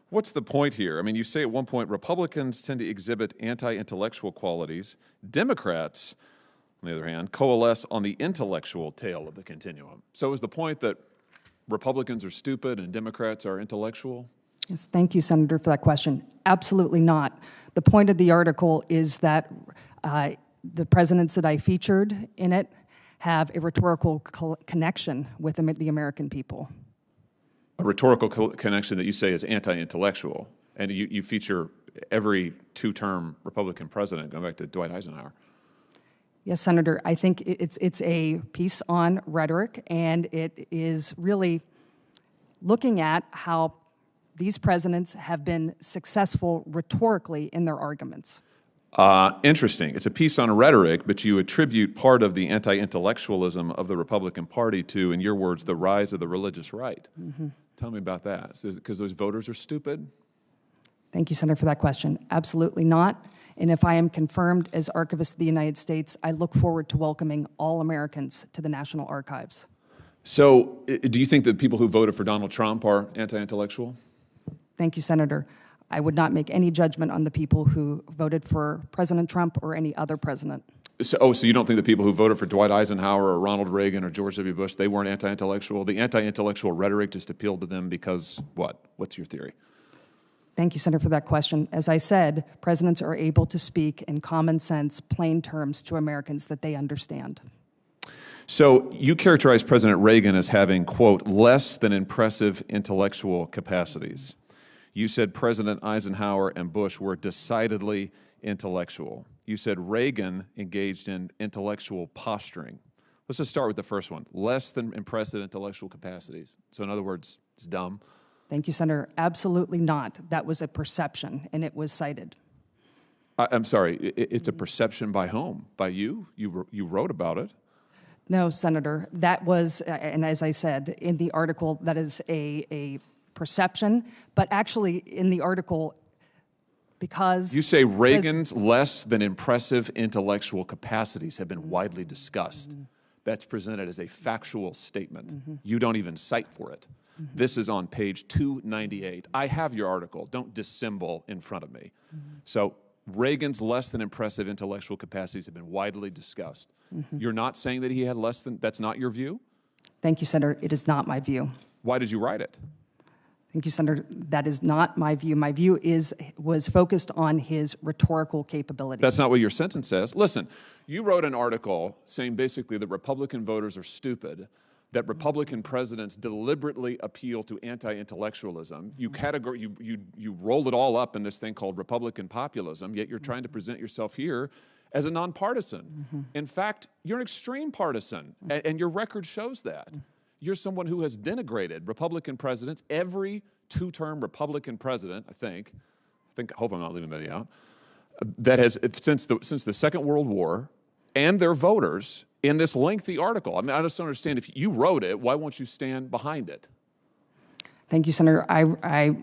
What's the point here? I mean, you say at one point, Republicans tend to exhibit anti-intellectual qualities. Democrats, on the other hand, coalesce on the intellectual tail of the continuum. So is the point that Republicans are stupid and Democrats are intellectual? Yes, thank you, Senator, for that question. Absolutely not. The point of the article is that the presidents that I featured in it have a rhetorical connection with the American people. A rhetorical connection that you say is anti-intellectual, and you feature every two-term Republican president, going back to Dwight Eisenhower. Yes, Senator, I think it's a piece on rhetoric, and it is really looking at how these presidents have been successful rhetorically in their arguments. Interesting. It's a piece on rhetoric, but you attribute part of the anti-intellectualism of the Republican Party to, in your words, the rise of the religious right. Mm-hmm. Tell me about that. Is it because those voters are stupid? Thank you, Senator, for that question. Absolutely not. And if I am confirmed as Archivist of the United States, I look forward to welcoming all Americans to the National Archives. So do you think that people who voted for Donald Trump are anti-intellectual? Thank you, Senator. I would not make any judgment on the people who voted for President Trump or any other president. So you don't think the people who voted for Dwight Eisenhower or Ronald Reagan or George W. Bush, they weren't anti-intellectual? The anti-intellectual rhetoric just appealed to them because what? What's your theory? Thank you, Senator, for that question. As I said, presidents are able to speak in common sense, plain terms to Americans that they understand. So you characterize President Reagan as having, quote, less than impressive intellectual capacities. You said President Eisenhower and Bush were decidedly intellectual. You said Reagan engaged in intellectual posturing. Let's just start with the first one, less than impressive intellectual capacities. So in other words, it's dumb. Thank you, Senator. Absolutely not. That was a perception, and it was cited. I'm sorry, it's a perception by whom? By you? You wrote about it. No, Senator. That was, and as I said, in the article, that is a perception, but actually in the article, because... You say Reagan's less than impressive intellectual capacities have been widely discussed. Mm-hmm. That's presented as a factual statement. Mm-hmm. You don't even cite for it. Mm-hmm. This is on page 298. I have your article. Don't dissemble in front of me. Mm-hmm. So Reagan's less than impressive intellectual capacities have been widely discussed. Mm-hmm. You're not saying that he had less than... That's not your view? Thank you, Senator. It is not my view. Why did you write it? Thank you, Senator. That is not my view. My view was focused on his rhetorical capability. That's not what your sentence says. Listen, you wrote an article saying basically that Republican voters are stupid, that Republican presidents deliberately appeal to anti-intellectualism. You roll it all up in this thing called Republican populism, yet you're trying to present yourself here as a nonpartisan. Mm-hmm. In fact, you're an extreme partisan, and your record shows that. You're someone who has denigrated Republican presidents, every two-term Republican president, I hope I'm not leaving anybody out, that has, since the Second World War, and their voters in this lengthy article. I mean, I just don't understand. If you wrote it, why won't you stand behind it? Thank you, Senator. I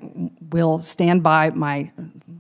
will stand by my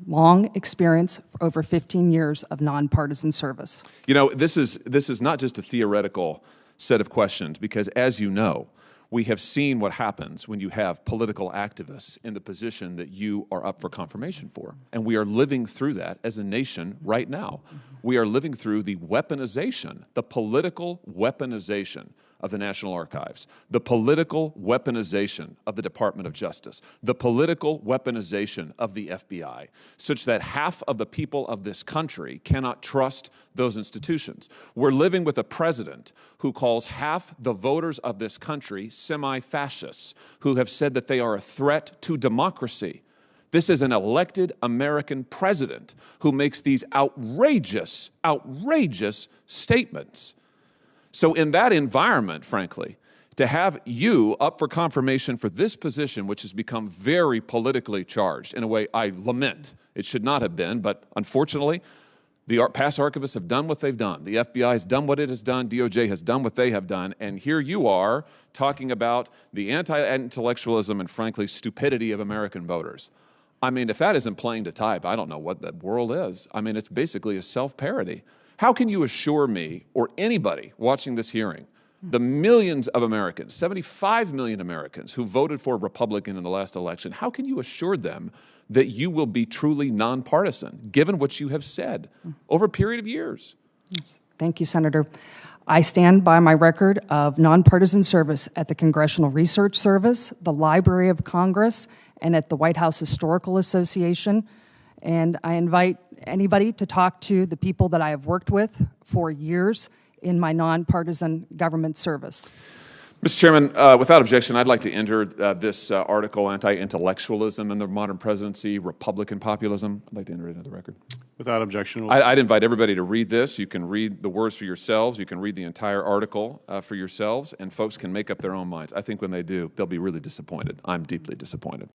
long experience for over 15 years of nonpartisan service. You know, this is not just a theoretical set of questions, because as you know, we have seen what happens when you have political activists in the position that you are up for confirmation for. And we are living through that as a nation right now. We are living through the weaponization, the political weaponization of the National Archives, the political weaponization of the Department of Justice, the political weaponization of the FBI, such that half of the people of this country cannot trust those institutions. We're living with a president who calls half the voters of this country semi-fascists, who have said that they are a threat to democracy. This is an elected American president who makes these outrageous, outrageous statements. So in that environment, frankly, to have you up for confirmation for this position, which has become very politically charged, in a way I lament. It should not have been, but unfortunately, the past archivists have done what they've done. The FBI has done what it has done. DOJ has done what they have done. And here you are talking about the anti-intellectualism and, frankly, stupidity of American voters. I mean, if that isn't playing to type, I don't know what the world is. I mean, it's basically a self-parody. How can you assure me or anybody watching this hearing the millions of Americans, 75 million Americans who voted for a Republican in the last election, how can you assure them that you will be truly nonpartisan, given what you have said over a period of years? Yes. Thank you, Senator. I stand by my record of nonpartisan service at the Congressional Research Service, the Library of Congress, and at the White House Historical Association. And I invite anybody to talk to the people that I have worked with for years in my nonpartisan government service. Mr. Chairman, without objection, I'd like to enter this article, Anti-Intellectualism in the Modern Presidency, Republican Populism. I'd like to enter it into the record. Without objection. I'd invite everybody to read this. You can read the words for yourselves. You can read the entire article for yourselves, and folks can make up their own minds. I think when they do, they'll be really disappointed. I'm deeply disappointed.